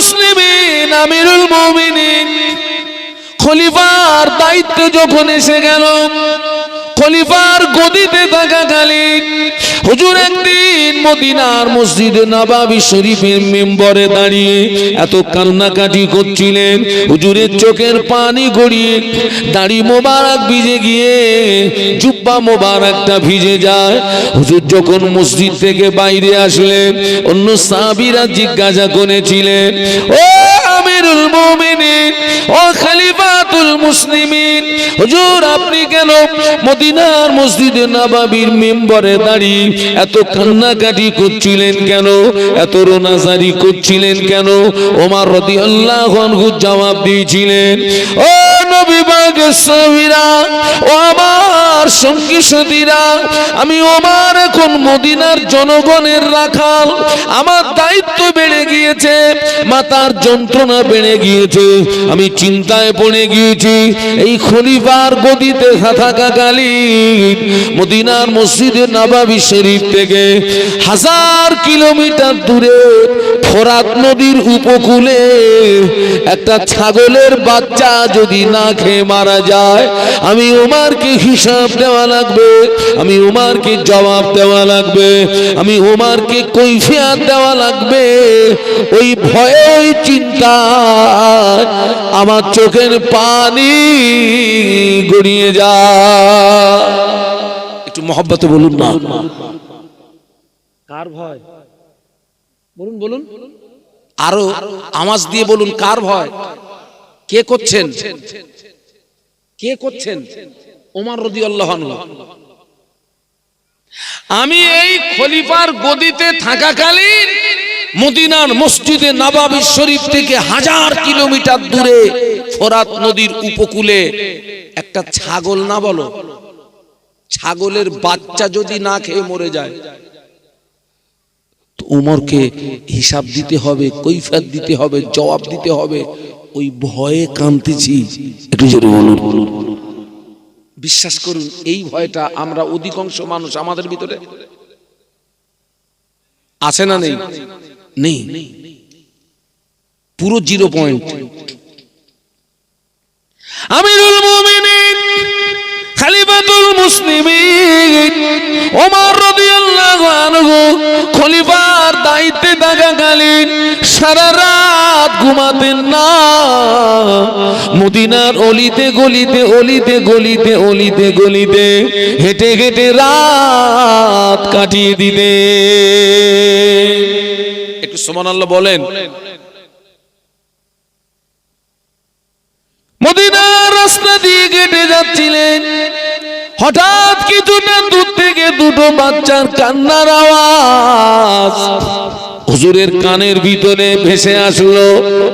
মুসলিমিন আমিরুল মুমিনিন খলিফার দায়িত্ব যখন এসে গেল, খলিফার গদিতে থাকাকালীন হুজুর একদিন মদিনার মসজিদে নববী শরীফের মিম্বরে দাঁড়িয়ে এত কান্নাকাটি করছিলেন, হুজুরের চোখের পানি গড়িয়ে দাড়ি মোবারক ভিজে গিয়ে জুব্বা মোবারকটা ভিজে যায়। হুজুর যখন মসজিদ থেকে বাইরে আসলেন, অন্য সাহাবীরা জিজ্ঞাসা করেছিলেন, ও আমিরুল মুমিনিন, ও খলিফাতুল মুসলিমিন, হুজুর আপনি কেন মদিনার মসজিদে নববীর মিম্বরে দাঁড়িয়ে এত কান্নাকাটি করছিলেন কেন, এত রোনাজারি করছিলেন কেন? ওমর রাদিয়াল্লাহু আনহু জবাব দিয়েছিলেন, ও নবী পাকের সাহাবীরা, ও আমার সঙ্গী সাথীরা, আমি ওমর এখন মদিনার জনগণের রাখাল, আমার দায়িত্ব বেড়ে গিয়েছে, মাথার যন্ত্রণা বেড়ে গিয়েছে, আমি চিন্তায় পড়ে গিয়েছি। এই খলিফার গদিতে থাকাকালীন মদিনার মসজিদে নববী শরীফ থেকে 1000 কিলোমিটার দূরে ফোরাত নদীর উপকূলে একটা ছাগলের বাচ্চা যদি না খেয়ে মারা যায়, আমি ওমরকে হিসাব দেওয়া লাগবে, আমি ওমরকে জবাব দেওয়া লাগবে, আমি ওমরকে কৈফিয়ত দেওয়া লাগবে। ওই ভয়ে, ওই চিন্তায় আমার চোখের পানি গড়িয়ে যায়। একটু মহব্বতে বলুন না, কার ভয়? বলুন বলুন, আরো আওয়াজ দিয়ে বলুন, কার ভয়? কে করছেন? কে করছেন? ওমর রাদিয়াল্লাহু আনহু। আমি এই খলিফার গদিতে থাকাকালীন মদিনার মসজিদে নববী শরীফ থেকে 1000 কিলোমিটার দূরে ফোরাত নদীর উপকূলে একটা ছাগল, না বলো ছাগলের বাচ্চা যদি না খেয়ে মরে যায়, তো ওমরকে হিসাব দিতে হবে, কৈফিয়ত দিতে হবে, জবাব দিতে হবে। ওই ভয়ে কাঁদতেছি। একটু জোরে বলুন। বিশ্বাস করুন, এই ভয়টা আমরা অধিকাংশ মানুষ আমাদের ভিতরে আছে না নেই? নেই, পুরো 0 পয়েন্ট। আমিরুল মুমিনিন খলিফাতুল মুসলিমিন ওমর রাদিয়াল্লাহু আনহু খলিফার দায়িত্বে থাকাকালীন সারা রাত ঘুমাতেন না। মদিনার অলিতে গলিতে, অলিতে গলিতে, অলিতে গলিতে হেঁটে হেঁটে রাত কাটিয়ে দিতে। একটু সুবহানাল্লাহ বলেন। মদিনার রাস্তা দিয়ে হেঁটে যাচ্ছিলেন, হঠাৎ কিছুটা দূর থেকে দুটো বাচ্চার কান্নার আওয়াজ হুজুরের কানের ভিতরে ভেসে আসলো,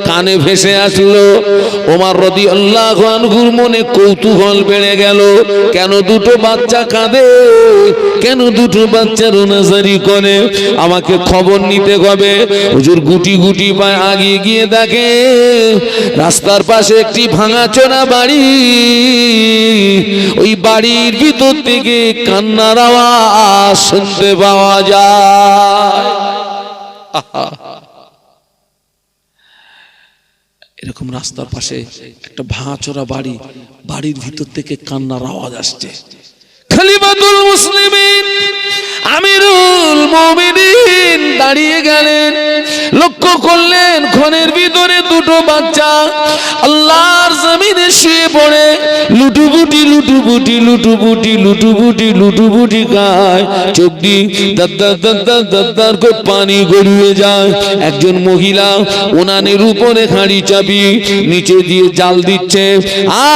কানে ভেসে আসলো। ওমর রাদিয়াল্লাহু আনহুর মনে কৌতূহল বেড়ে গেল, কেন দুটো বাচ্চা কাঁদে, কেন দুটো বাচ্চা রোনাজারি করে, আমাকে খবর নিতে হবে। হুজুর গুটি গুটি পায়ে আগিয়ে গিয়ে দেখে রাস্তার পাশে একটি ভাঙাচোরা বাড়ি, ওই বাড়ির ভিতর থেকে কান্নার আওয়াজ শুনতে পাওয়া যায়। এরকম রাস্তার পাশে একটা ভাঙাচোরা বাড়ি, বাড়ির ভিতর থেকে কান্নার আওয়াজ আসছে। খলিফাতুল মুসলিমিন আমিরুল মুমিনিন দাঁড়িয়ে গেলেন, লক্ষ্য করলেন ঘরের ভিতরে দুটো বাচ্চা আল্লাহর জমিনে শুয়ে পড়ে লুটুপুটি লুটুপুটি লুটুপুটি লুটুপুটি লুটুপুটি গায়, চোখ দিয়ে দাদ্দার দাদ্দার দাদ্দার করে পানি গড়িয়ে যায়। একজন মহিলা উনানের উপরে হাঁড়ি চাপিয়ে নিচে দিয়ে জাল দিচ্ছে,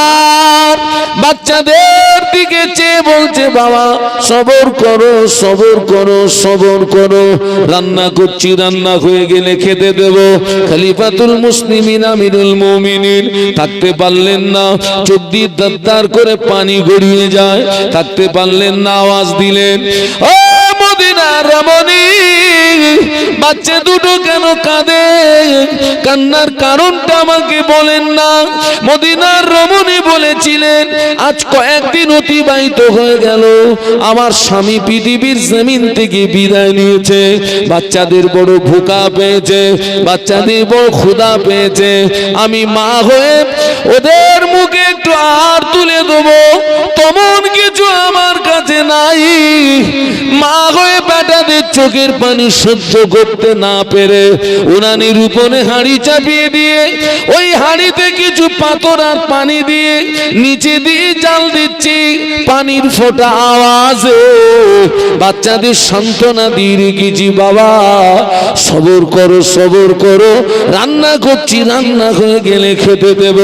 আর বাচ্চাদের দিকে চেয়ে বলছে, বাবা সবর করো, সবর করো, সবর করো, রান্না করছি, রান্না হয়ে গেলে খেতে দেব। খলিফাতুল মুসলিমিন আমিরুল মুমিনিন থাকতে পারলেন না, চোখ দিয়ে দাদ্দার করে পানি গড়িয়ে যায়, থাকতে পারলেন না, আওয়াজ দিলেন, ও মদিনা মদিনার রমণী বাচ্চা দুটো কেন কাঁদে? কান্নার কারণটা আমাকে বলেন না। মদিনার রমণী বলেছিলেন, আজ কয়েকদিন অতিবাহিত হয়ে গেল, আমার স্বামী পৃথিবীর জমিন থেকে বিদায় নিয়েছে। বাচ্চাদের বড় ভুকা পেয়েছে, বাচ্চাদের বড় ক্ষুধা পেয়েছে। আমি মা হয়ে ওদের মুখে একটু আর তুলে দেবো তেমন কিছু আমার কাছে নাই। মা হয়ে বেটাদের চোখের পানি সহ্য করতে না পেরে উনানির উপরে হাঁড়ি চাপিয়ে দিয়ে ওই হাঁড়িতে কিছু পাথর আর পানি দিয়ে নিচে দিয়ে জাল দিচ্ছি। পানির ফোঁটা আওয়াজে বাচ্চাদের সান্ত্বনা দিয়ে রেখেছি, বাবা সবর করো সবর করো, রান্না করছি, রান্না হয়ে গেলে খেতে দেব।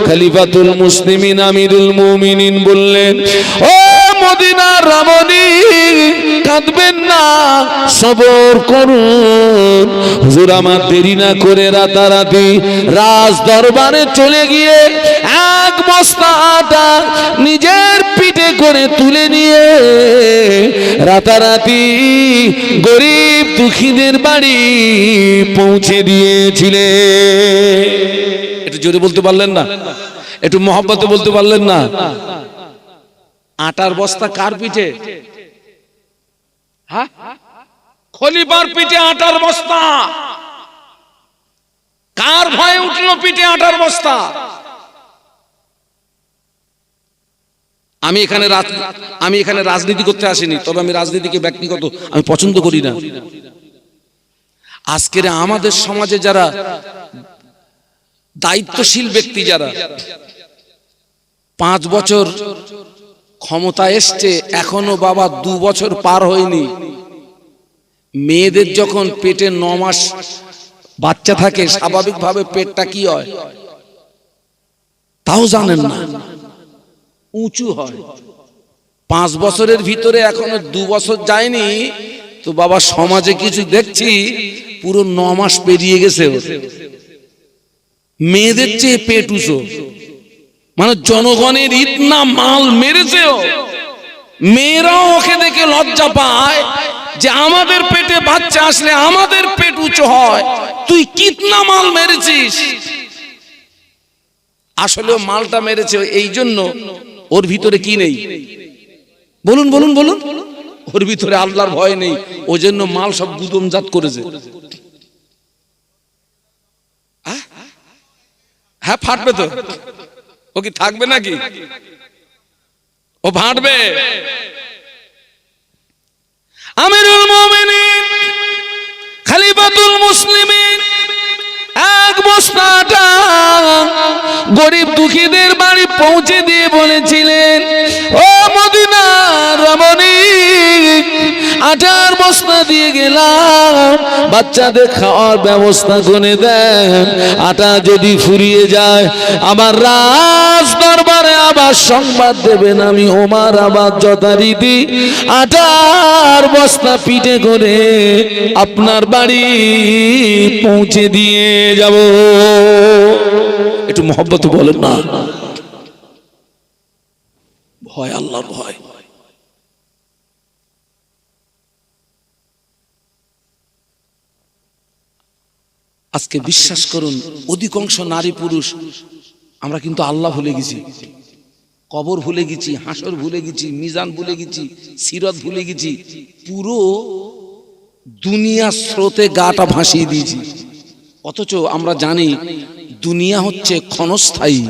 খলিফাতুল মুসলিমিন আমিরুল মুমিনিন বললেন, ও মদিনার রমণী কাঁদবেন না, সবর করুন। হুজুর আমার দেরি না করে রাতারাতি রাজ দরবারে চলে গিয়ে এক বস্তা আটা নিজের পিঠে করে তুলে নিয়ে রাতারাতি গরিব দুঃখীদের বাড়ি পৌঁছে দিয়েছিলেন। একটু জোরে বলতে পারলেন না? একটু মহব্বতে বলতে পারলেন না? আটার বস্তা কার পিঠে? হ্যাঁ, খলিফার পিঠে আটার বস্তা। কার ভয়ে উঠলো পিঠে আটার বস্তা? আমি এখানে রাজনীতি করতে আসিনি, তবে আমি রাজনীতিকে ব্যক্তিগত আমি পছন্দ করি না। আজকের আমাদের সমাজে যারা দায়িত্বশীল ব্যক্তি, যারা 5 বছর ক্ষমতা এসছে, এখনো বাবা 2 বছর পার হয়নি, মেয়েদের যখন পেটে 9 মাস বাচ্চা থাকে স্বাভাবিকভাবে পেটটা কি হয় তাও জানেন না, উঁচু হয়। 5 বছরের ভিতরে এখনো 2 বছর যায়নি তো বাবা সমাজে কিছু দেখছি পুরো 9 মাস পেরিয়ে গেছে। মেয়েদের চেয়ে পেট উঁচু, মানে জনগণের ইতনা মাল মেরেছে। মেয়েরাও ওকে দেখে লজ্জা পায় যে আমাদের পেটে বাচ্চা আসলে আমাদের পেট উঁচু হয়, তুই কিতনা মাল মেরেছিস। আসলে মালটা মেরেছে এই জন্য ওর ভিতরে কি নেই? বলুন বলুন বলুন। ওর ভিতরে আল্লাহর ভয় নেই, ওই জন্য মাল সব গুদমজাত করেছে। হ্যাঁ, ফাটবে তো, ও কি থাকবে নাকি? ও ফাটবে। আমিরুল মুমিনিন খলিফাতুল মুসলিমিন এক বস্তা আটা গরিব দুঃখীদের বাড়ি পৌঁছে দিয়ে বলেছিলেন, ও মদিনার রমণী আটার বস্তা দিয়ে গেলাম, বাচ্চাদের খাওয়ার ব্যবস্থা করে দেন। আটা যদি ফুরিয়ে যায় আবার রাজ দরবারে আবার সংবাদ দেবেন, আমি ওমর আবার যথারীতি আটার বস্তা পিঠে করে আপনার বাড়ি পৌঁছে দিয়ে যাব। একটু মহব্বত বলেন না? ভয়, আল্লাহর ভয়। আজকে বিশ্বাস করুন অধিকাংশ নারী পুরুষ আমরা কিন্তু আল্লাহ ভুলে গেছি, কবর ভুলে গেছি, হাসর ভুলে গেছি, মিজান ভুলে গেছি, সিরাত ভুলে গেছি, পুরো দুনিয়ার স্রোতে গাটা ভাসিয়ে দিয়েছি। অথচ আমরা জানি দুনিয়া হচ্ছে ক্ষণস্থায়ী।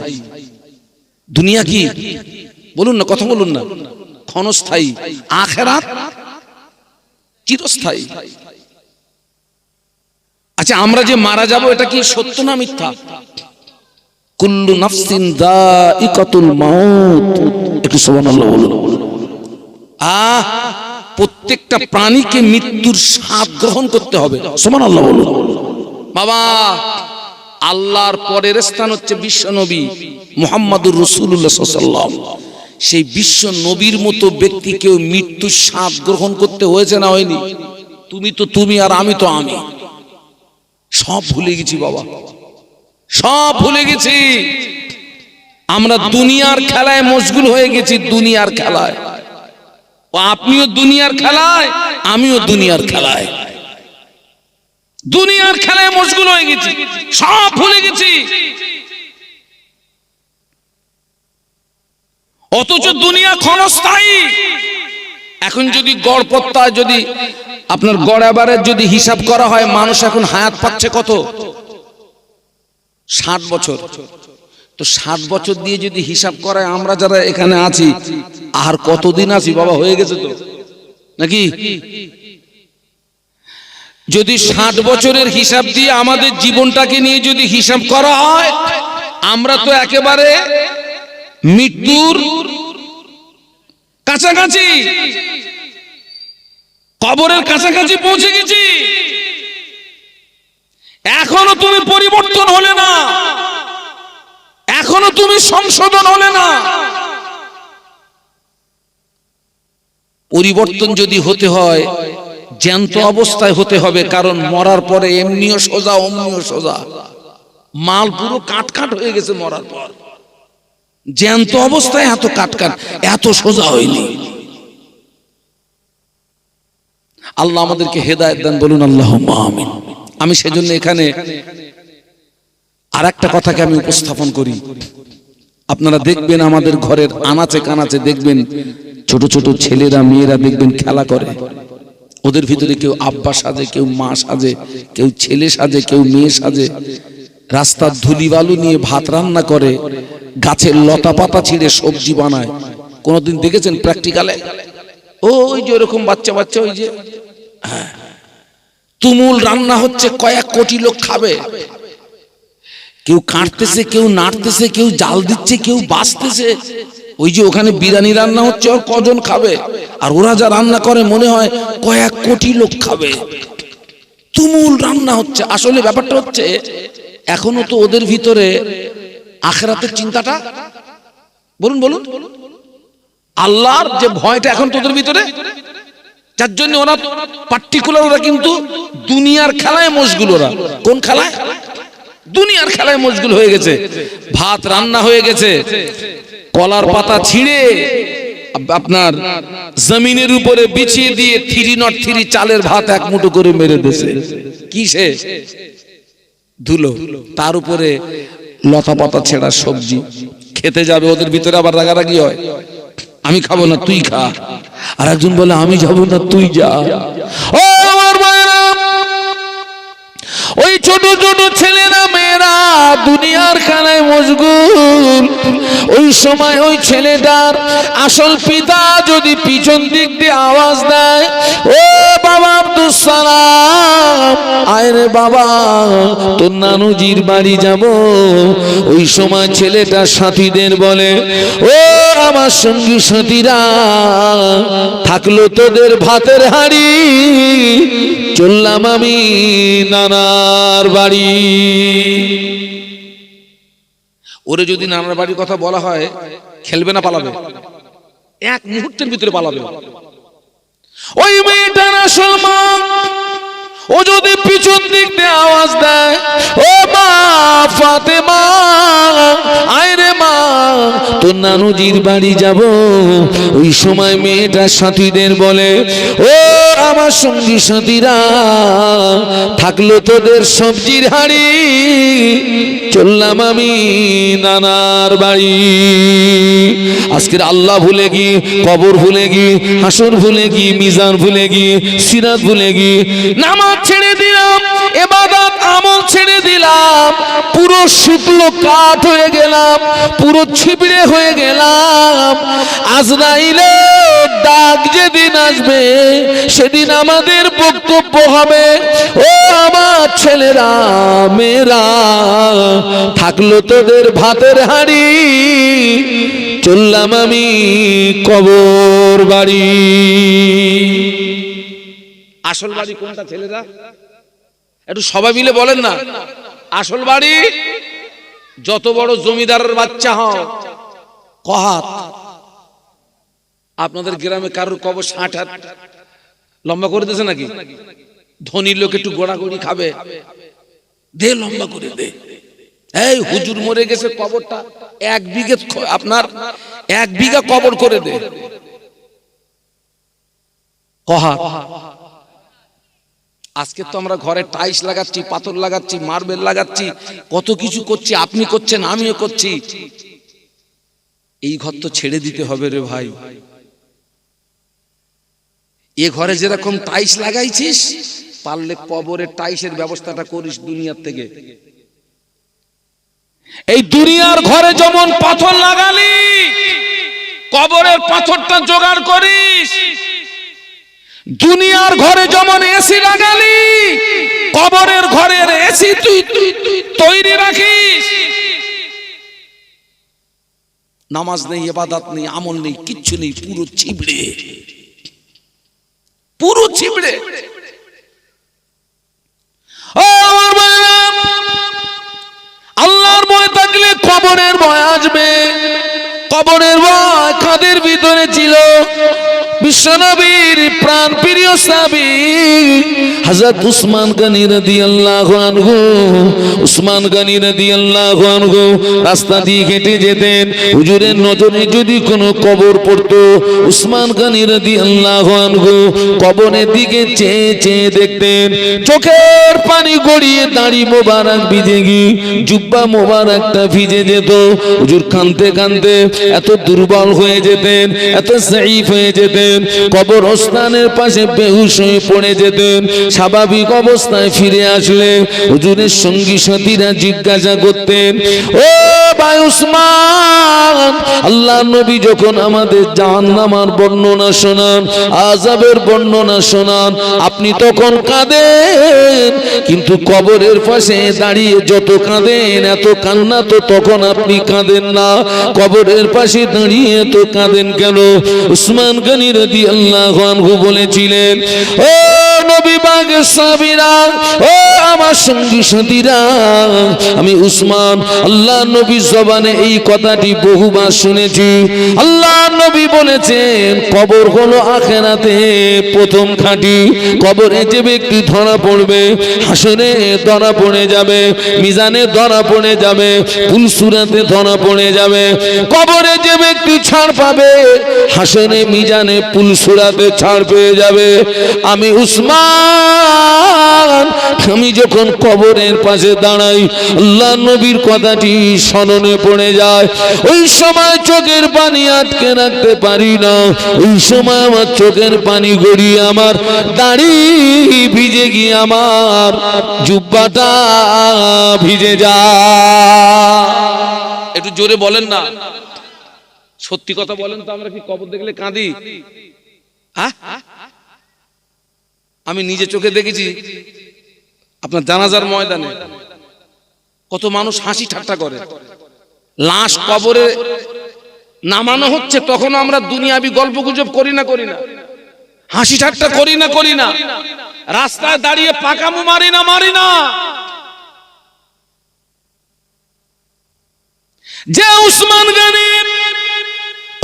দুনিয়া কি বলুন না, কথা বলুন না। ক্ষণস্থায়ী, আখিরাত চিরস্থায়ী। আচ্ছা, আমরা যে মারা যাব এটা কি সত্য না মিথ্যা? কুল্লু নাফসিন যায়িকাতুল মাউত, একটু সুবহানাল্লাহ বলুন। প্রত্যেকটা প্রাণীকে মৃত্যুর স্বাদ গ্রহণ করতে হবে, সুবহানাল্লাহ বলুন। বাবা, আল্লাহর পরের স্থান হচ্ছে বিশ্ব নবী মুহাম্মদুর রাসূলুল্লাহ সাল্লাল্লাহু আলাইহি ওয়াসাল্লাম। সেই বিশ্ব নবীর মতো ব্যক্তিকেও মৃত্যুর স্বাদ গ্রহণ করতে হয়েছে না হয়নি? তুমি তো তুমি আর আমি তো আমি। সব ভুলে গেছি বাবা, সব ভুলে গেছি। আমরা দুনিয়ার খেলায় মশগুল হয়ে গেছি, দুনিয়ার খেলায়। ও আপনিও দুনিয়ার খেলায় আমিও দুনিয়ার খেলায় মশগুল হয়ে গেছি, সব ভুলে গেছি। অথচ দুনিয়া ক্ষণস্থায়ী। এখন যদি গড়পত্তা, যদি আপনার গড়াবারের যদি হিসাব করা হয়, মানুষ এখন হায়াত পাচ্ছে কত? 60 বছর। তো 60 বছর দিয়ে যদি হিসাব করায়, আমরা যারা এখানে আছি আর কতদিন আছি বাবা? হয়ে গেছে তো নাকি? যদি 60 বছরের হিসাব দিয়ে আমাদের জীবনটাকে নিয়ে যদি হিসাব করা হয়, আমরা তো একেবারে মৃত্যুর কাছাকাছি, কবরের কাছাকাছি পৌঁছে গেছি। এখনো তুমি পরিবর্তন হলে না, এখনো তুমি সংশোধন হলে না। পরিবর্তন যদি হতে হয়, জ্যান্ত অবস্থায় হতে হবে, কারণ মরার পরে এমনিও সোজা অমনিও সোজা, মাল পুরো কাটকাট হয়ে গেছে মরার পর। জ্যান্ত অবস্থায় এত কাটকাট, এত সোজা হয়নি। আল্লাহ আমাদেরকে হেদায়েত দেন, বলুন আল্লাহুম্মা আমিন। আমি সেজন্য এখানে আর একটা কথাকে আমি উপস্থাপন করি। আপনারা দেখবেন আমাদের ঘরের আনাচে কানাচে দেখবেন ছোট ছোট ছেলেরা মেয়েরা দেখবেন খেলা করে। ওদের ভিতরে কেউ আব্বা সাজে, কেউ মা সাজে, কেউ ছেলে সাজে, কেউ মেয়ে সাজে। রাস্তার ধুলি বালু নিয়ে ভাত রান্না করে, গাছের লতা পাতা ছিঁড়ে সবজি বানায়। কোনদিন দেখেছেন প্র্যাকটিক্যালে? ওই যে ওরকম বাচ্চা বাচ্চা, ওই যে তুমুল রান্না হচ্ছে, কয়েক কোটি লোক খাবে। কেউ কাটতেছে, কেউ নাড়তেছে, কেউ জাল দিচ্ছে, কেউ বাছতেছে। ওই যে ওখানে বিরিয়ানি রান্না হচ্ছে, আর কজন খাবে? আর ওরা যা রান্না করে মনে হয় কয়েক কোটি লোক খাবে। তুমুল রান্না হচ্ছে। আসলে ব্যাপারটা হচ্ছে, এখনো তো ওদের ভিতরে আখিরাতের চিন্তাটা, বলুন বলুন, আল্লাহর যে ভয়টা এখন তো ওদের ভিতরে, যার জন্য ওরা পার্টিকুলার, ওরা কিন্তু দুনিয়ার খেলায় মশগুল। ওরা কোন খেলায়? দুনিয়ার খেলায় মশগুল হয়ে গেছে। ভাত রান্না হয়ে গেছে, কলার পাতা ছিঁড়ে আপনার জমিনের উপরে বিছিয়ে দিয়ে 303 চালের ভাত এক মুঠো করে মেরে দিয়েছে। কিসে? ধুলো। তার উপরে লতা পাতা ছেঁড়া সবজি। খেতে যাবে, ওদের ভিতরে আবার রাগারাগি হয়, আমি খাবো না তুই খা। আর একজন বলে আমি যাবো না তুই যা। ও আমার ভাইরা, ওই ছোট ছোট ছেলেরা মেয়েরা দুনিয়ার খেলায় মশগুল। ওই সময় ওই ছেলেটার আসল পিতা যদি পিছন দিক দিয়ে আওয়াজ দেয়, ও বাবা আব্দুল সালাম, আয় রে বাবা, তোর নানুজির বাড়ি যাব। ওই সময় ছেলেটা সাথীদের বলে, ও আমার সঙ্গী সাথীরা, থাকলো তোদের ভাতের হাঁড়ি, চললাম আমি নানার বাড়ি। ওরে যদি নানার বাড়ির কথা বলা হয়, খেলবে না পালাবে? এক মুহূর্তের ভিতরে পালাবে। ওই মেয়েটার আসল মা, ও যদি পিছন দিক দিয়ে আওয়াজ দেয়, ও মা ফাতেমা, আয় রে মা, তোর নানুজির বাড়ি যাব। ওই সময় মেয়েটা সাথীদের বলে, ও আমার সঙ্গী সাথীরা, থাকলো তোদের সবজির হাঁড়ি, চললাম আমি নানার বাড়ি। আজকের আল্লাহ ভুলে গিয়ে, কবর ভুলে গিয়ে, হাসর ভুলে গিয়ে, মিজান ভুলে গিয়ে, সিরাত ভুলে গিয়ে, নামাজ ছেড়ে দিলাম, ইবাদত আমল ছেড়ে দিলাম, পুরো শুকনো কাঠ হয়ে গেলাম, পুরো ছিবড়ে হয়ে গেলাম। আজরাইলের ডাক যেদিন আসবে, সেদিন আমাদের বক্তব্য হবে, ও আমার ছেলেরা মেয়েরা, থাকলো তোদের ভাতের হাঁড়ি, চললাম আমি কবর বাড়ি। আসল বাড়ি কোনটা ছেলেরা? একটু সবাই মিলে বলেন না। আসল বাড়ি, যত বড় জমিদারের বাচ্চা হও, কহাত। আপনাদের গ্রামে কারোর কবর 60 হাত লম্বা করে দিয়েছে নাকি? ধনী লোক একটু গোড়াগড়ি খাবে, দে লম্বা করে দে। এই হুজুর মরে গেছে, কবরটা 1 বিঘে, আপনার 1 বিঘা কবর করে দে। কহাত। আজকে তো আমরা ঘরে টাইলস লাগাচ্ছি, পাথর লাগাচ্ছি, মার্বেল লাগাচ্ছি, কত কিছু করছি, আপনি করছেন, আমিও করছি। এই ঘর তো ছেড়ে দিতে হবে রে ভাই। এ ঘরে যেরকম টাইলস লাগাইছিস, পারলে কবরের টাইলসের ব্যবস্থাটা করিস দুনিয়ার থেকে। এই দুনিয়ার ঘরে যেমন পাথর লাগালি, কবরের পাথরটা জোগাড় করিস। দুনিয়ার ঘরে যেমন এসি লাগালি, কবরের ঘরের এসি তুই তৈরি রাখিস। নামাজ নেই, ইবাদত নেই, আমল নেই, কিচ্ছু নেই, পুরো ছিবড়ে, পুরো ছিবড়ে। আল্লাহর ভয় থাকলে কবরের ভয় আসবে। কবরের ভয় কাদের ভিতরে ছিল? বিশ্বনবীর প্রাণ প্রিয় সাহাবী হযরত উসমান গনি রাদিয়াল্লাহু আনহু। উসমান গনি রাদিয়াল্লাহু আনহু রাস্তা দিয়ে হেঁটে যেতেন, হুজুরের নজরে যদি কোনো কবর পড়তো, উসমান গনি রাদিয়াল্লাহু আনহু কবরের দিকে চেয়ে চেয়ে দেখতেন। চোখের পানি গড়িয়ে দাড়ি মোবারক ভিজে গিয়ে জুব্বা মোবারকটা ভিজে যেত। হুজুর কাঁদতে কাঁদতে এত দুর্বল হয়ে যেতেন, এত যায়ীফ হয়ে যেতেন, কবরস্থানের পাশে বেহুশ হয়ে পড়ে যেতেন। স্বাভাবিক অবস্থায় ফিরে আসলে হুজুরের সঙ্গী সাথীরা জিজ্ঞাসা করতেন, ও ভাই উসমান, আল্লাহর নবী যখন আমাদের জাহান্নামের বর্ণনা শোনান, আযাবের বর্ণনা শোনান, আপনি তখন কাঁদেন, কিন্তু কবরের পাশে দাঁড়িয়ে যত কাঁদেন এত কান্না তো তখন আপনি কাঁদেন না, কবরের পাশে দাঁড়িয়ে তো কাঁদেন কেন? উসমান গনি রাদিয়াল্লাহু আনহু বলেছিলেন, ও নবী পাকের সাহাবীরা, ও আমার সঙ্গী সাথীরা, আমি উসমান আল্লাহর নবীর জবানে এই কথাটি বহুবার শুনেছি। আল্লাহর নবী বলেছেন, কবর হলো আখিরাতে প্রথম খাঁটি। কবরে যে ব্যক্তি ধরা পড়বে, হাসরে ধরা পড়ে যাবে, মিজানে ধরা পড়ে যাবে, পুলসুরাতে ধরা পড়ে যাবে। কবরে যে ব্যক্তি ছাড় পাবে, হাসরে মিজানে পুলসুরাতে ছাড় পেয়ে যাবে। আমি উসমান, আমি যখন কবরের পাশে দাঁড়াই, আল্লাহ নবীর কথাটি স্মরণে পড়ে যায়। ওই সময় চোখের পানি আটকে রাখতে পারি না, ওই সময় আমার চোখের পানি গড়িয়ে আমার দাড়ি ভিজে গিয়ে আমার জুব্বাটা ভিজে যায়। একটু জোরে বলেন না, সত্যি কথা বলেন তো, আমরা কি কবর দেখলে কাঁদি? আমি নিজে চোখে দেখেছি আপনার জানাজার ময়দানে কত মানুষ হাসি ঠাট্টা করে। লাশ কবরে নামানো হচ্ছে, তখন আমরা দুনিয়াবি গল্প গুজব করি না, হাসি ঠাট্টা করি না, রাস্তায় দাঁড়িয়ে পাকামো মারি না। যে উসমান গনি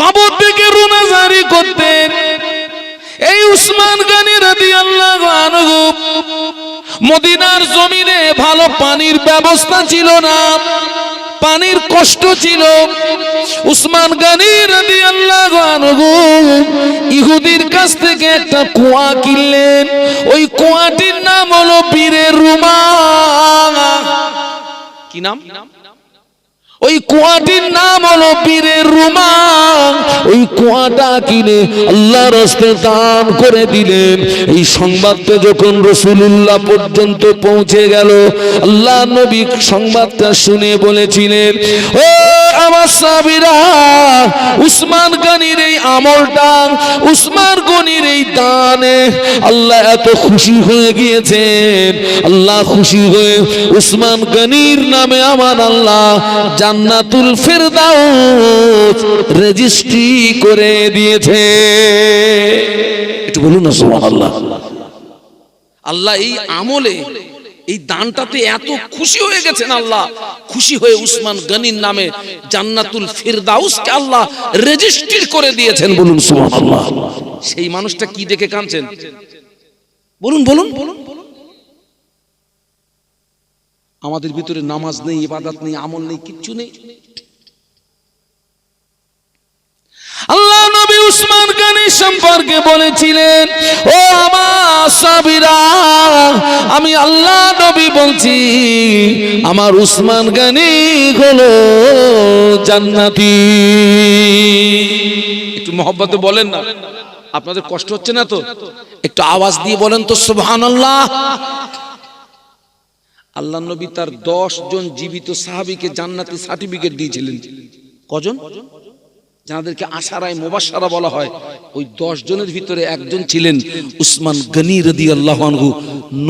কবর থেকে রুনাজারি করতেন, এই উসমান গনি রাদিয়াল্লাহু আনহু মদিনার জমিনে ভালো পানির ব্যবস্থা ছিল না, পানির কষ্ট ছিল। উসমান গনি রাদিয়াল্লাহু আনহু ইহুদির কাছ থেকে একটা কুয়া কিনলেন। ওই কুয়াটির নাম হলো বীরের রুমা। কি নাম? ওই কুয়াটির নাম হলো বীরের রুমা। ওই কুয়াটা কিনে আল্লাহর রাস্তায় দান করে দিলেন। এই সংবাদটা যখন রাসূলুল্লাহ পর্যন্ত পৌঁছে গেল, আল্লাহ নবী সংবাদটা শুনে বলেছিলেন, ও আমার সাহাবীরা, উসমান গনির এই আমলটা, উসমান গনির এই দানে আল্লাহ এত খুশি হয়ে গিয়েছেন। আল্লাহ খুশি হয়ে উসমান গনির নামে আমার আল্লাহ জান্নাতুল ফেরদাউস রেজিস্ট্রি করে দিয়েছে। একটু বলুন না সুবহানাল্লাহ। আল্লাহ এই আমলে, এই দানটাতে এত খুশি হয়ে গেছেন, আল্লাহ খুশি হয়ে উসমান গনির নামে জান্নাতুল ফেরদাউসকে আল্লাহ রেজিস্ট্রি করে দিয়েছেন। বলুন সুবহানাল্লাহ। সেই মানুষটা কি দেখে কাঁদছেন? বলুন। আমাদের ভিতরে নামাজ নেই, ইবাদত নেই, আমল নেই, কিচ্ছু নেই। আল্লাহ নবী উসমান গনি সম্পর্কে বলেছিলেন, ও আমার সাহাবীরা, আমি আল্লাহ নবী বলছি, আমার উসমান গনি হলো জান্নাতি। একটু মহব্বতে বলেন না, আপনাদের কষ্ট হচ্ছে না তো? একটু আওয়াজ দিয়ে বলেন তো সুবহানাল্লাহ। আল্লাহ নবী তার 10 জন জীবিত সাহাবীকে জান্নাতি সার্টিফিকেট দিয়েছিলেন। কজন? যাদেরকে আশারায়ে মুবাশশারা বলা হয়, ওই 10 জনের ভিতরে একজন ছিলেন উসমান গনি রাদিয়াল্লাহু আনহু,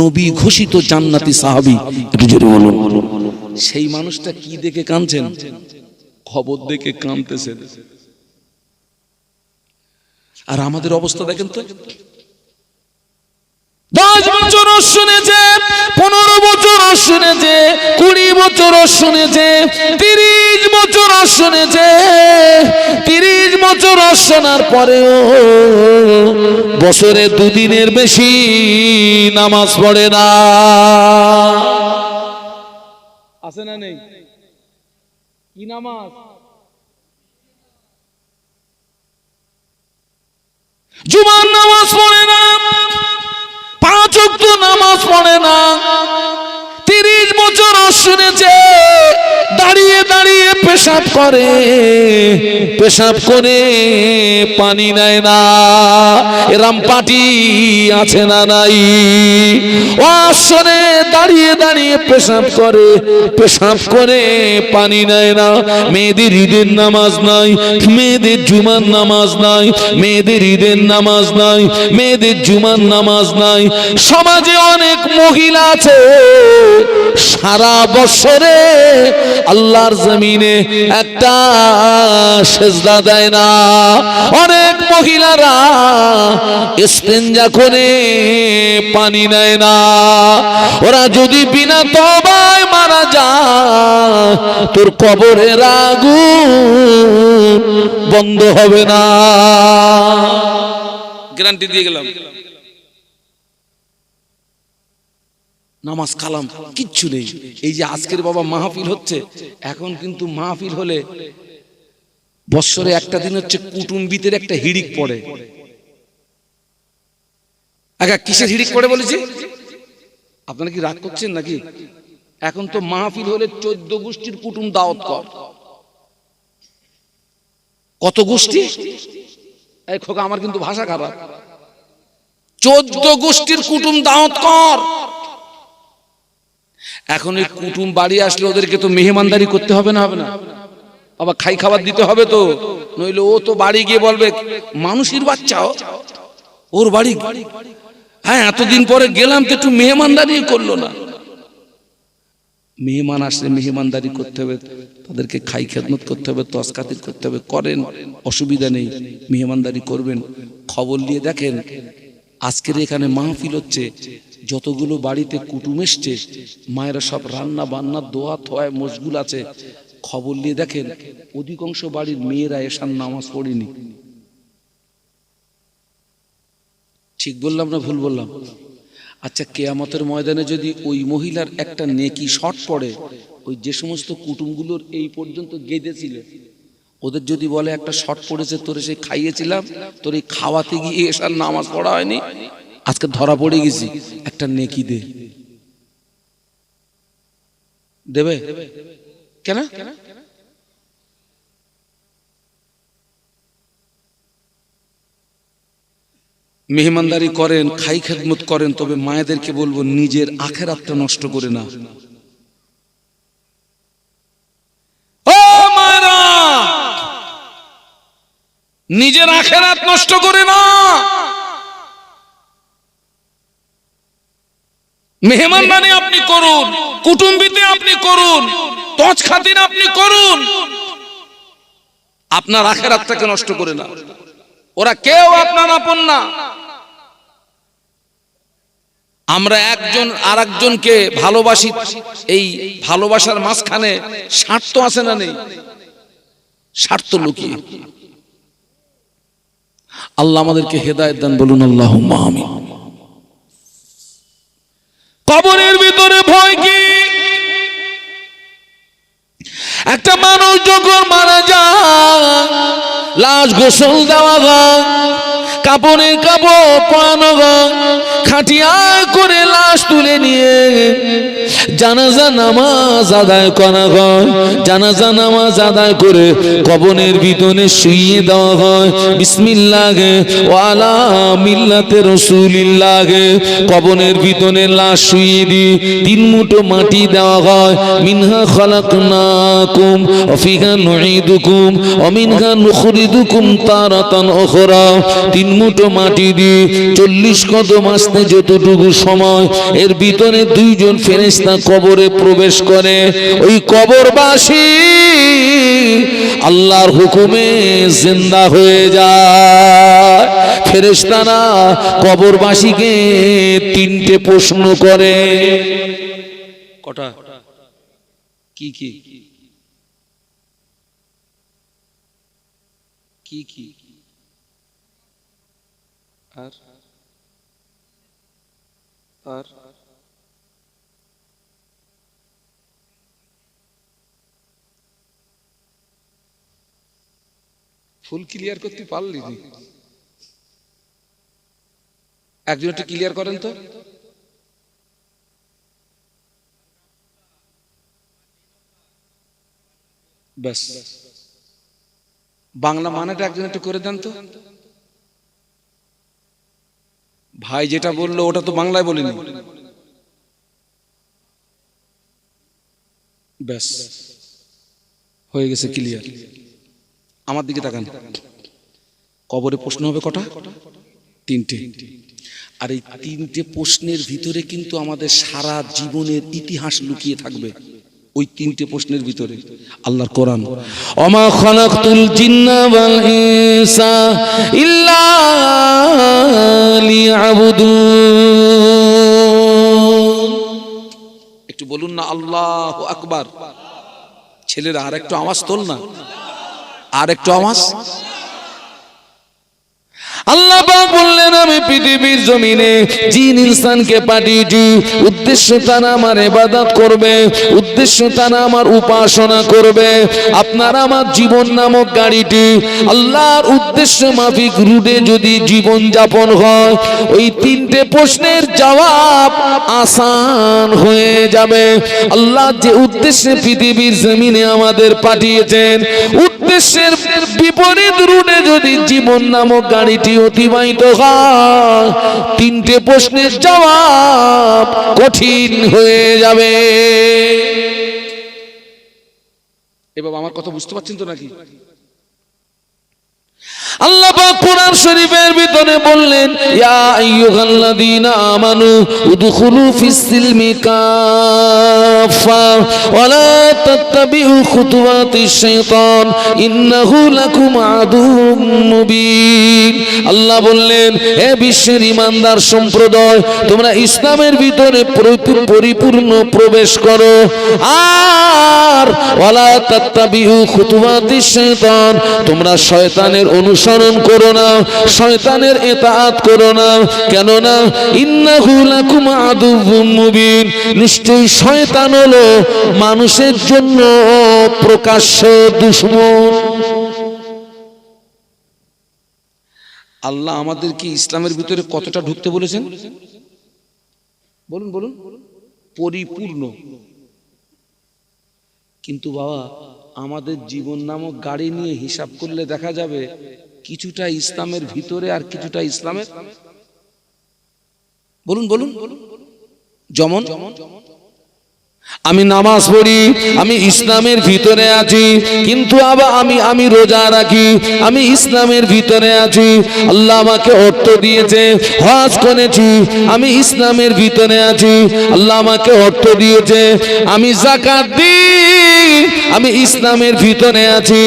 নবী ঘোষিত জান্নাতি সাহাবী। একটু জোরে বলুন। সেই মানুষটা কি দেখে কাঁদছেন? খবর দেখে কাঁদতেছেন। আর আমাদের অবস্থা দেখেন তো, 10 বছর শুনেছে, 15 বছর শুনেছে, 20 বছর শুনেছে, 30 বছর শুনেছে, 30 বছর শোনার পরেও বছরে 2 দিনের বেশি নামাজ পড়ে না। আছে না নেই? কি নামাজ? জুমার নামাজ পড়ে না, 5 ওয়াক্ত নামাজ পড়ে না। 30 বছর শুনেছে, দাঁড়িয়ে দাঁড়িয়ে পেশাব করে, পেশাব করে পানি নেয় না। এরম পাটি আছে না নাই? ও আসরে দাঁড়িয়ে দাঁড়িয়ে পেশাব করে, পেশাব করে পানি নেয় না। মেয়েদের ঈদের নামাজ নাই, মেয়েদের জুমার নামাজ নাই, মেয়েদের ঈদের নামাজ নাই, মেয়েদের জুমার নামাজ নাই। সমাজে অনেক মহিলা আছে, সারা বছরে আল্লাহর জমিনে একটা সেজদা দেয় না। অনেক মহিলারা ইস্তেঞ্জা করে পানি নেয় না। ওরা যদি বিনা তওবায় মারা যায়, তোর কবরের আগুন বন্ধ হবে না, গ্যারান্টি দিয়ে গেলাম। নামাজ কালাম কিচ্ছু নেই। এই যে আজকের বাবা মাহফিল হচ্ছে, এখন কিন্তু মাহফিল হলে বৎসরে একটা দিন হচ্ছে কুটুম্বিতের একটা হিড়িক পড়ে। আগে কিসের হিড়িক পড়ে বলেছি? আপনারা কি রাগ করছেন নাকি? এখন তো মাহফিল হলে 14 গোষ্ঠীর কুটুম দাওয়াত কর। কত গোষ্ঠী? এই খোকা, আমার কিন্তু ভাষা খারাপ। 14 গোষ্ঠীর কুটুম দাওয়াত কর। এখন এই কুটুম বাড়ি আসলে ওদেরকে তো মেহমানদারি করতে হবে না? হবে না? আবার খাই খাবার দিতে হবে তো, নইলে ও তো বাড়ি গিয়ে বলবে মানুষের বাচ্চা ওর বাড়ি, হ্যাঁ এতদিন পরে গেলাম তো একটু মেহমানদারি করলো না। মেহমান আসলে মেহমানদারি করতে হবে, তাদেরকে খাই খেদমত করতে হবে, তসকাতির করতে হবে। করেন, অসুবিধা নেই, মেহমানদারি করবেন। খবর নিয়ে দেখেন আজকের এখানে মাহফিল হচ্ছে, যতগুলো বাড়িতে কুটুম এসছে, মায়েরা সব রান্না বান্না দোয়া থোয়ায় মশগুল আছে। খবর নিয়ে দেখেন অধিকাংশ বাড়ির মেয়েরা এশার নামাজ পড়েনি। ঠিক বললাম না ভুল বললাম? আচ্ছা, কিয়ামতের ময়দানে যদি ওই মহিলার একটা নেকি শর্ট পড়ে, ওই যে সমস্ত কুটুমগুলোর এই পর্যন্ত গেঁদেছিল, ওদের যদি বলে একটা শর্ট পড়েছে, তোরে সেই খাইয়েছিলাম, তোর এই খাওয়াতে গিয়ে এশার নামাজ পড়া হয়নি, আজকে ধরা পড়ে গেছি, একটা নেকি দে। দেবে কেন? মেহমানদারি করেন, খাই খেদমত করেন, তবে মায়েদেরকে বলবো নিজের আখিরাতটা নষ্ট করে না। ও মায়েরা, নিজের আখিরাত নষ্ট করে না। মেহমানদারি আপনি করুন, কুটুম্বিতে আপনি করুন, তজ খাতির আপনি করুন, আপনার আখিরাতটাকে নষ্ট করে না। ওরা কেউ আপনার আপন না। আমরা একজন আরেকজনকে ভালোবাসি, এই ভালোবাসার মাঝখানে স্বার্থ আছে না নেই? স্বার্থ লুকিয়ে। আল্লাহ আমাদেরকে হেদায়েত দান, বলুন আল্লাহুম্মা আমিন। কবরের ভিতরে ভয় কি? একটা মানুষ যখন মারা যায়, লাশ গোসল দেওয়া হয়, কাপড়ে কাপড় পরানো হয়, খাটিয়া করে লাশ তুলে নিয়ে জানাজা নামাজ আদায় করা হয়। জানাজা নামাজ আদায় করে কবরের ভিতরে শুইয়ে দেওয়া হয়। বিসমিল্লাহে ওয়া আলা মিল্লাতে রাসূলিল্লাহে কবরের ভিতরে লাশ শুইয়ে দিয়ে 3 মুঠো মাটি দেওয়া হয়। মিনহা খালাকনাকুম ওয়া ফিহা নুঈদুকুম ওয়া মিনহা নুখরিজুকুম তারাতান উখরা। 3 মুঠো মাটি দিয়ে 40 কদম আসতে যতটুকু সময়, এর ভিতরে 2 জন ফেরেশতা কবরে প্রবেশ করে। ওই কবরবাসী আল্লাহর হুকুমে জিন্দা হয়ে যায়। ফেরেশতারা কবরবাসীকে 3টে প্রশ্ন করে। কটা? কি কি কি কি? আর আর ফুল ক্লিয়ার করতে পারলি নি? একজন একটু ক্লিয়ার করেন তো। ব্যাস, বাংলা মানেটা একজন একটু করে দেন তো। ভাই যেটা বললো ওটা তো বাংলায় বলিনি। ব্যাস, হয়ে গেছে ক্লিয়ার। আমার দিকে তাকান। কবরে প্রশ্ন হবে কটা? 3টে। আর এই 3টে প্রশ্নের ভিতরে কিন্তু আমাদের সারা জীবনের ইতিহাস লুকিয়ে থাকবে। ওই 3টে প্রশ্নের ভিতরে আল্লাহর কোরআন, ওমা খালাকতুল জিন্না ওয়াল ইনসা ইল্লা লিয়াবুদুন। একটু বলুন না আল্লাহু আকবার। ছেলেরা আর একটু আওয়াজ তোল না, আর একটু আওয়াজ। আল্লাহ পাক বললেন আমি পৃথিবীর জমিনে জিন ইনসানকে পাঠিয়েছি, উদ্দেশ্য তারা আমার ইবাদত করবে, উদ্দেশ্য তারা আমার উপাসনা করবে। আপনার আমার জীবন নামক গাড়িটি আল্লাহর উদ্দেশ্য মাফিক রুটে যদি জীবন যাপন হয়, ওই 3টে প্রশ্নের জবাব আসান হয়ে যাবে। আল্লাহ যে উদ্দেশ্যে পৃথিবীর জমিনে আমাদের পাঠিয়েছেন, উদ্দেশ্যের বিপরীত রুটে যদি জীবন নামক গাড়িটি অতিবাহিত হয়, 3টে প্রশ্নের জবাব কঠিন হয়ে যাবে। এবার আমার কথা বুঝতে পারছেন তো নাকি? আল্লাহ পাক কোরআন শরীফের ভিতরে বললেন ইয়া আইয়ুহাল্লাযীনা আমানু উদখুলু ফিস-সিলমি কাফা ওয়া লা তাত্তাবিউ খুতুওয়াতিশ শাইতান ইন্নাহু লাকুম আদুউম মুবিন। আল্লাহ বললেন হে বিশ্বের ঈমানদার সম্প্রদায়, তোমরা ইসলামের ভিতরে পরিপূর্ণ প্রবেশ করো, আর ওয়া লা তাত্তাবিউ খুতুওয়াতিশ শাইতান, তোমরা শয়তানের অনুসরণ করো না, শয়তানের ইতাআত করো না। কেননা ইন্নাহু লাকুম আদুউম মুবিন, নিশ্চয়ই শয়তান হলো মানুষের জন্য প্রকাশ্য দুশমন। আল্লাহ আমাদেরকে ইসলামের ভিতরে কতটা ঢুকতে বলেছেন? বলুন বলুন। পরিপূর্ণ। কিন্তু বাবা আমাদের জীবন নামক গাড়ি নিয়ে হিসাব করলে দেখা যাবে কিছুটা ইসলামের ভিতরে আর কিছুটা ইসলামের। বলুন বলুন। যেমন আমি নামাজ পড়ি, আমি ইসলামের ভিতরে আছি, কিন্তু আবার আমি রোজা রাখি, আমি ইসলামের ভিতরে আছি। আল্লাহ আমাকে অর্থ দিয়েছে, হজ করেছি, আমি ইসলামের ভিতরে আছি। আল্লাহ আমাকে অর্থ দিয়েছে, আমি যাকাত দিই, আমি ইসলামের ভিতরে আছি।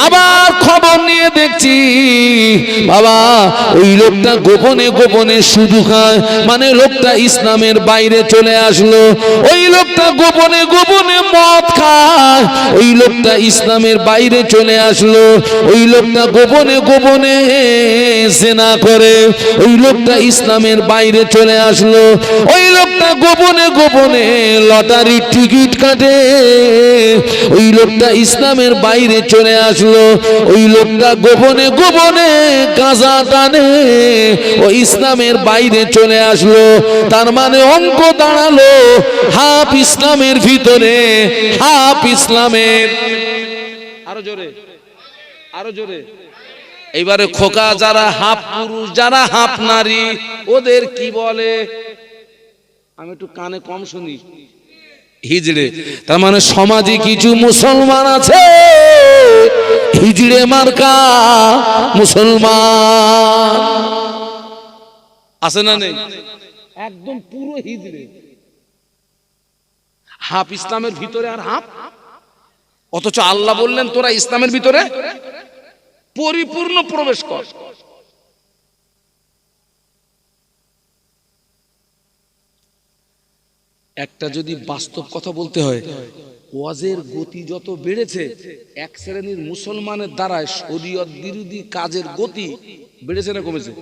আবার খবর নিয়ে দেখছি বাবা ওই লোকটা গোপনে গোপনে সুদ খায়, মানে লোকটা ইসলামের বাইরে চলে আসলো। ওই লোকটা গোপনে গোপনে মদ খায়, ওই লোকটা ইসলামের বাইরে চলে আসলো। ওই লোকটা গোপনে গোপনে জিনা করে, ওই লোকটা ইসলামের বাইরে চলে আসলো। ওই লোকটা লোকটা গোপনে গোপনে লটারির টিকিট কাটে, ওই লোকটা ইসলামের বাইরে চলে আসলো। ওই লোকটা গোপনে গোপনে গাঁজা টানে, ও ইসলামের বাইরে চলে আসলো। তার মানে অঙ্ক দাঁড়ালো হাফ ইসলামের ভিতরে, হাফ ইসলামের। আরো জোরে, আরো জোরে। এইবারে খোকা যারা হাফ পুরুষ, যারা হাফ নারী, ওদের কি বলে? আমি একটু কানে কম শুনি। হিজড়ে। তার মানে সমাজে কিছু মুসলমান আছে হিজড়ে মার্কা মুসলমান আছে না নেই? একদম পুরো হিজড়ে, হাফ ইসলামের ভিতরে আর হাফ। অথচ আল্লাহ বললেন তোরা ইসলামের ভিতরে পরিপূর্ণ প্রবেশ কর। একটা যদি বাস্তব কথা বলতে হয়, ওয়াজের গতি যত বেড়েছে, এক শ্রেণীর মুসলমানের দ্বারায় শরীয়ত বিরোধী কাজের গতি বেড়েছে না কমেছে?